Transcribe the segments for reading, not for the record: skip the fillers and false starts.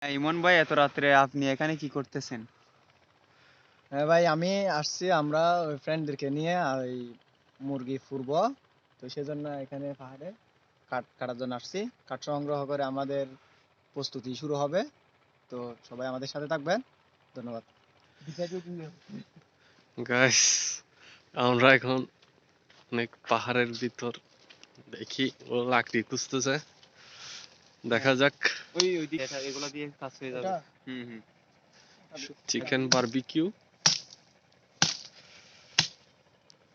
ইমন ভাই, এত রাত্রে আপনি এখানে কি করতেছেন? হ্যাঁ ভাই, আমি আসছি আমরা ওই ফ্রেন্ডদেরকে নিয়ে ওই মুরগি ফুরবো। তো সেজন্য এখানে পাহাড়ে কাঠ কাটার জন্য আসছি। কাঠ সংগ্রহ করে আমাদের প্রস্তুতি শুরু হবে। তো সবাই আমাদের সাথে থাকবেন। ধন্যবাদ। গাইস, আমরা এখন অনেক পাহাড়ের ভিতর দেখি ও লাকড়ি খুঁজতেছে। দেখা যাক। ওই ওই দিকে এগুলো দিয়ে কাজ হয়ে যাবে। এটা হুম হুম। Chicken barbecue.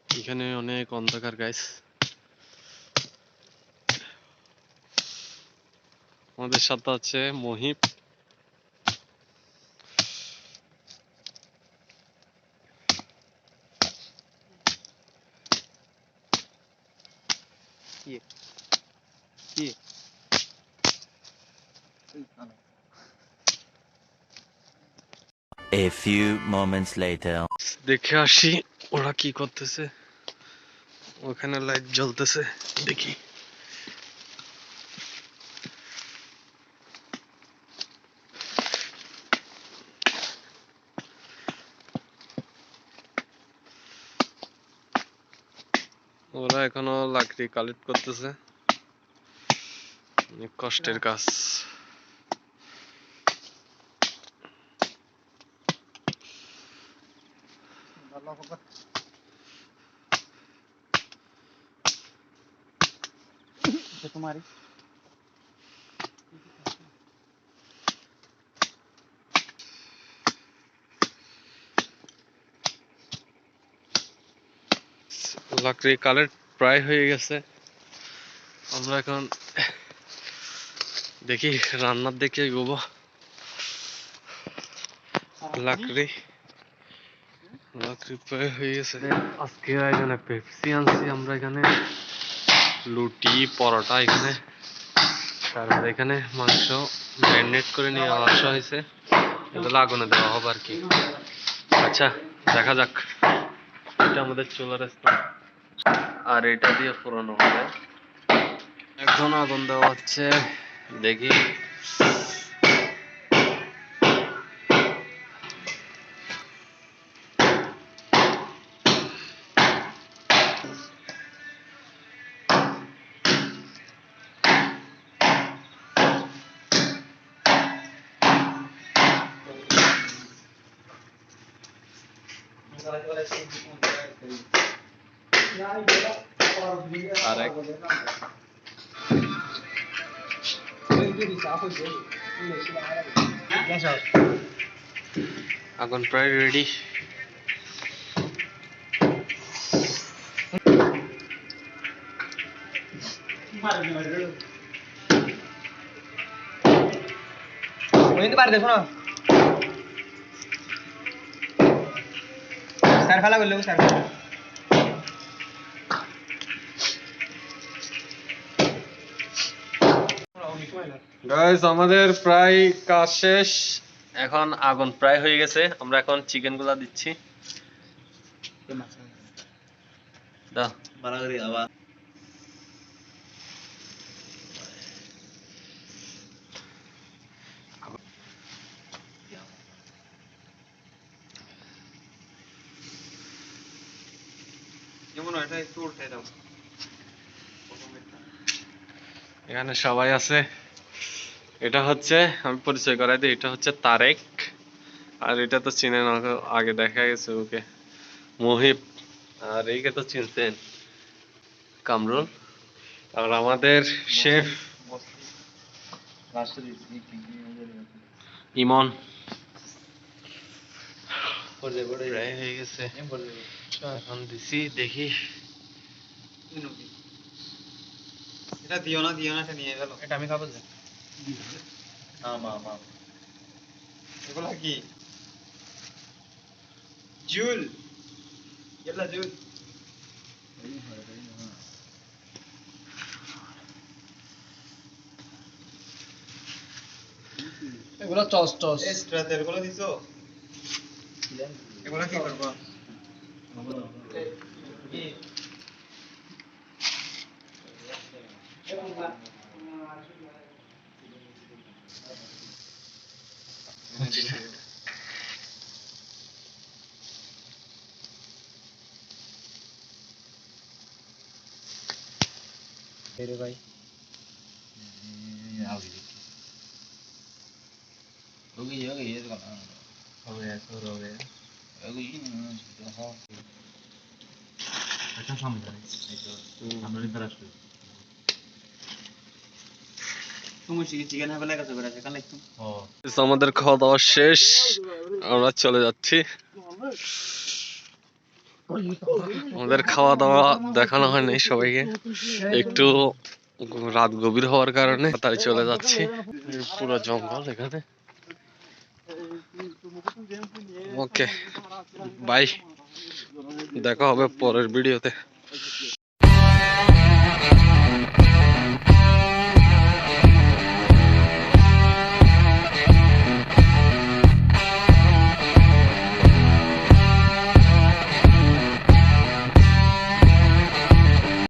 এখানে অনেক অন্ধকার গাইস। আমাদের সাথে আছে মহিব। কি কি A few moments later. দেখে আসি ওরা কি করতেছে। ওখানে লাইট জ্বলতেছে, দেখি। ওরা এখনো লাকড়ি কালেক্ট করতেছে। অনেক কষ্টের কাজ। তোমারই লাকড়ি কালেক্ট প্রায় হয়ে গেছে। আমরা এখন দেখি রান্নার দিকে এগোবো। লাকড়ি প্রায় হয়ে গেছে। আজকে এখানে পেপসি আনছি আমরা, এখানে লুটি পরোটা, এখানে তারপরে এখানে মাংস ম্যারিনেট করে নিয়ে আসা হয়েছে। এগুলো আগুনে দেওয়া হবে আর কি। আচ্ছা, দেখা যাক। এটা আমাদের চুলার স্থান, আর এটা দিয়ে পুরানো হবে। এখন আগুন দেওয়া হচ্ছে, দেখি। আরেক আগুন প্রায় রেডি। দেখো না স্যার ফেলা করলে স্যার গাইস, আমাদের প্রায় কাজ শেষ। এখন আগুন প্রায় হয়ে গেছে। আমরা এখন চিকেন গুলা দিচ্ছি। দাও। যেমন এটা একটু উল্টে দাও। এখানে সবাই আছে। এটা হচ্ছে, আমি পরিচয় করাই দিই, এটা হচ্ছে তারেক। আর এটা তো চিনেন, আগে দেখা গেছে ওকে, মহিব। আর এইকে তো চিনতেন, কামরুল। আর আমাদের শেফ ইমন। প্রায় হয়ে গেছে, এখন দিছি, দেখি। এটা দিও না, এটা নিয়ে গেল। এটা আমি খাবো যে এগুলা কি জুল? এগুলা জুল। এগুলো টস টস এক্সট্রা তেলগুলো দিছো? এগুলা কি করবা? রে ভাই আমাদের খাওয়া দাওয়া শেষ, আমরা চলে যাচ্ছি। আমাদের খাওয়া দাওয়া দেখানো হয়নি সবাইকে, একটু রাত গভীর হওয়ার কারণে তাই চলে যাচ্ছি। পুরো জঙ্গল এখানে। ওকে বাই, দেখা হবে পরের ভিডিওতে।